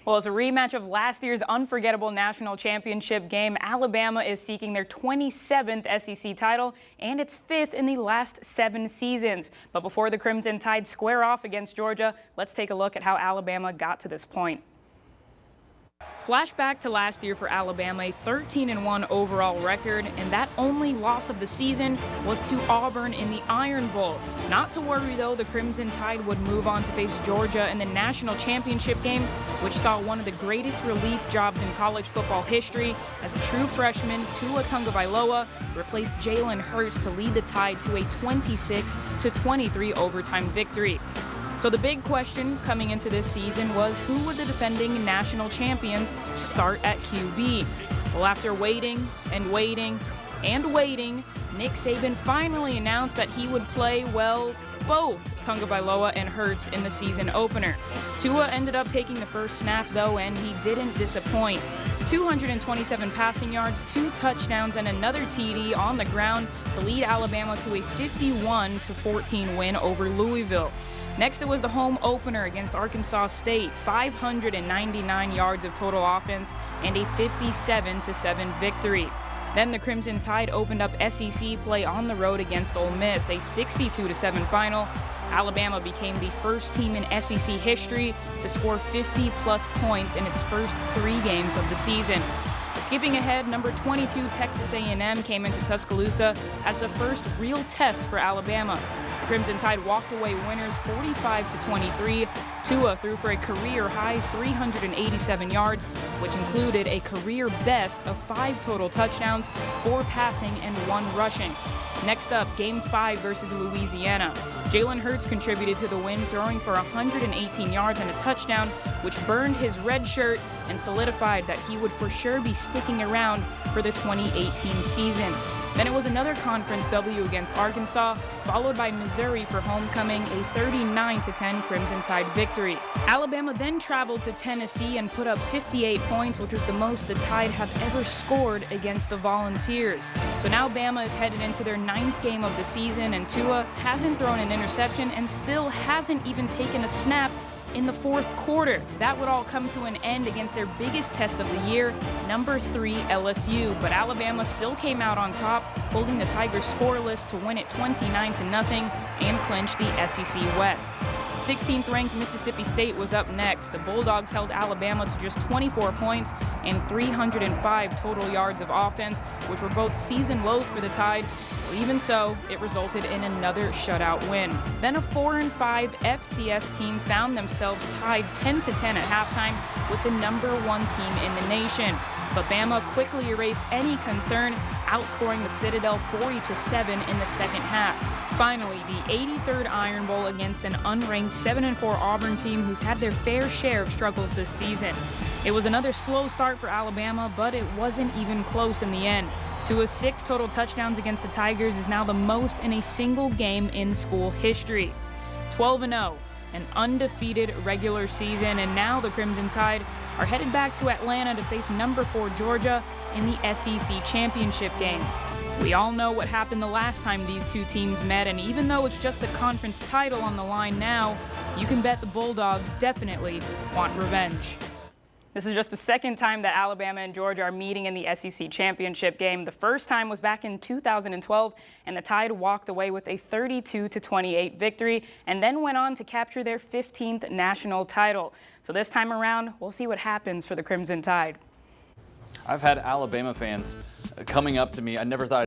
Well, as a rematch of last year's unforgettable national championship game, Alabama is seeking their 27th SEC title and its 5th in the last 7 seasons. But before the Crimson Tide square off against Georgia, let's take a look at how Alabama got to this point. Flashback to last year for Alabama, a 13-1 overall record, and that only loss of the season was to Auburn in the Iron Bowl. Not to worry though, the Crimson Tide would move on to face Georgia in the national championship game, which saw one of the greatest relief jobs in college football history as a true freshman, Tua Tagovailoa, replaced Jalen Hurts to lead the Tide to a 26-23 overtime victory. So the big question coming into this season was, who would the defending national champions start at QB? Well, after waiting and waiting and waiting, Nick Saban finally announced that he would play, well, both Tagovailoa and Hurts in the season opener. Tua ended up taking the first snap, though, and he didn't disappoint. 227 passing yards, 2 touchdowns, and another TD on the ground to lead Alabama to a 51-14 win over Louisville. Next, it was the home opener against Arkansas State, 599 yards of total offense and a 57-7 victory. Then the Crimson Tide opened up SEC play on the road against Ole Miss, a 62-7 final. Alabama became the first team in SEC history to score 50-plus points in its first 3 games of the season. Skipping ahead, number 22 Texas A&M came into Tuscaloosa as the first real test for Alabama. The Crimson Tide walked away winners 45-23. Tua threw for a career-high 387 yards, which included a career best of 5 total touchdowns, 4 passing and 1 rushing. Next up, Game 5 versus Louisiana. Jalen Hurts contributed to the win, throwing for 118 yards and a touchdown, which burned his red shirt and solidified that he would for sure be sticking around for the 2018 season. Then it was another conference W against Arkansas, followed by Missouri for homecoming, a 39-10 Crimson Tide victory. Alabama then traveled to Tennessee and put up 58 points, which was the most the Tide have ever scored against the Volunteers. So now Bama is headed into their 9th game of the season, and Tua hasn't thrown an interception and still hasn't even taken a snap in the 4th quarter. That would all come to an end against their biggest test of the year, number 3 LSU. But Alabama still came out on top, holding the Tigers scoreless to win it 29-0 and clinch the SEC West. 16th ranked Mississippi State was up next. The Bulldogs held Alabama to just 24 points and 305 total yards of offense, which were both season lows for the Tide. Even so, it resulted in another shutout win. Then a 4-5 FCS team found themselves tied 10-10 at halftime with the number 1 team in the nation. But Bama quickly erased any concern, outscoring the Citadel 40-7 in the second half. Finally, the 83rd Iron Bowl against an unranked 7-4 Auburn team who's had their fair share of struggles this season. It was another slow start for Alabama, but it wasn't even close in the end. Tua's 6 total touchdowns against the Tigers is now the most in a single game in school history. 12-0, an undefeated regular season, and now the Crimson Tide are headed back to Atlanta to face number 4 Georgia in the SEC championship game. We all know what happened the last time these two teams met, and even though it's just the conference title on the line now, you can bet the Bulldogs definitely want revenge. This is just the second time that Alabama and Georgia are meeting in the SEC championship game. The first time was back in 2012, and the Tide walked away with a 32-28 victory and then went on to capture their 15th national title. So this time around, we'll see what happens for the Crimson Tide. I've had Alabama fans coming up to me. I never thought